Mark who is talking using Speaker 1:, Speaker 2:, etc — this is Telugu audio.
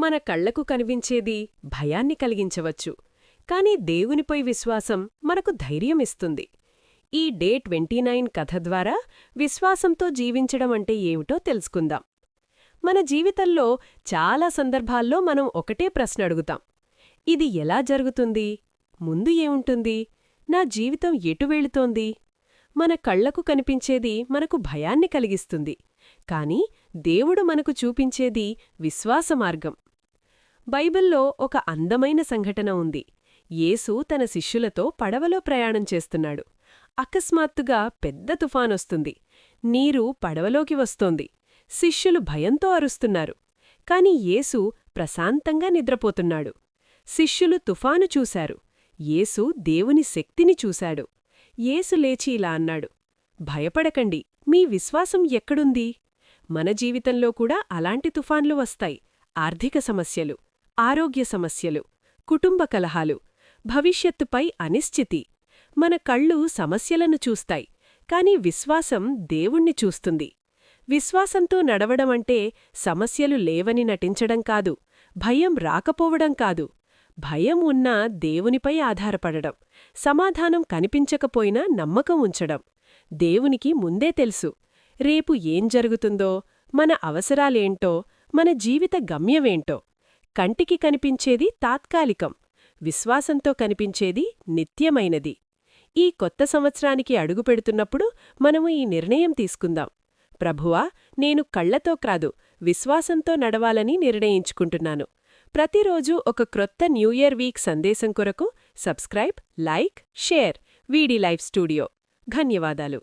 Speaker 1: మన కళ్లకు కనిపించేది భయాన్ని కలిగించవచ్చు, కాని దేవునిపై విశ్వాసం మనకు ధైర్యమిస్తుంది. ఈ డే 29 కథ ద్వారా విశ్వాసంతో జీవించడమంటే ఏమిటో తెలుసుకుందాం. మన జీవితంలో చాలా సందర్భాల్లో మనం ఒకటే ప్రశ్న అడుగుతాం: ఇది ఎలా జరుగుతుంది? ముందు ఏముంటుంది? నా జీవితం ఎటు వెళుతోంది? మన కళ్లకు కనిపించేది మనకు భయాన్ని కలిగిస్తుంది, కాని దేవుడు మనకు చూపించేది విశ్వాసమార్గం. బైబిల్లో ఒక అందమైన సంఘటన ఉంది. యేసు తన శిష్యులతో పడవలో ప్రయాణం చేస్తున్నాడు. అకస్మాత్తుగా పెద్ద తుఫానొస్తుంది. నీరు పడవలోకి వస్తోంది. శిష్యులు భయంతో అరుస్తున్నారు. కాని యేసు ప్రశాంతంగా నిద్రపోతున్నాడు. శిష్యులు తుఫాను చూశారు. యేసు దేవుని శక్తిని చూశాడు. యేసు లేచి ఇలా అన్నాడు: భయపడకండి, మీ విశ్వాసం ఎక్కడుంది? మన జీవితంలో కూడా అలాంటి తుఫాన్లు వస్తాయి. ఆర్థిక సమస్యలు, ఆరోగ్య సమస్యలు, కుటుంబ కలహాలు, భవిష్యత్తుపై అనిశ్చితి. మన కళ్ళు సమస్యలను చూస్తాయి, కాని విశ్వాసం దేవుణ్ణి చూస్తుంది. విశ్వాసంతో నడవడమంటే సమస్యలు లేవని నటించడం కాదు, భయం రాకపోవడం కాదు. భయం ఉన్నా దేవునిపై ఆధారపడడం, సమాధానం కనిపించకపోయినా నమ్మకం ఉంచడం. దేవునికి ముందే తెలుసు రేపు ఏం జరుగుతుందో, మన అవసరాలేంటో, మన జీవిత గమ్యమేంటో. కంటికి కనిపించేది తాత్కాలికం, విశ్వాసంతో కనిపించేది నిత్యమైనది. ఈ కొత్త సంవత్సరానికి అడుగుపెడుతున్నప్పుడు మనము ఈ నిర్ణయం తీసుకుందాం: ప్రభువా, నేను కళ్లతో కాదు, విశ్వాసంతో నడవాలని నిర్ణయించుకుంటున్నాను. ప్రతిరోజు ఒక క్రొత్త న్యూ ఇయర్ వీక్ సందేశం కొరకు సబ్స్క్రైబ్, లైక్, షేర్ వీడి లైఫ్ స్టూడియో. ధన్యవాదాలు.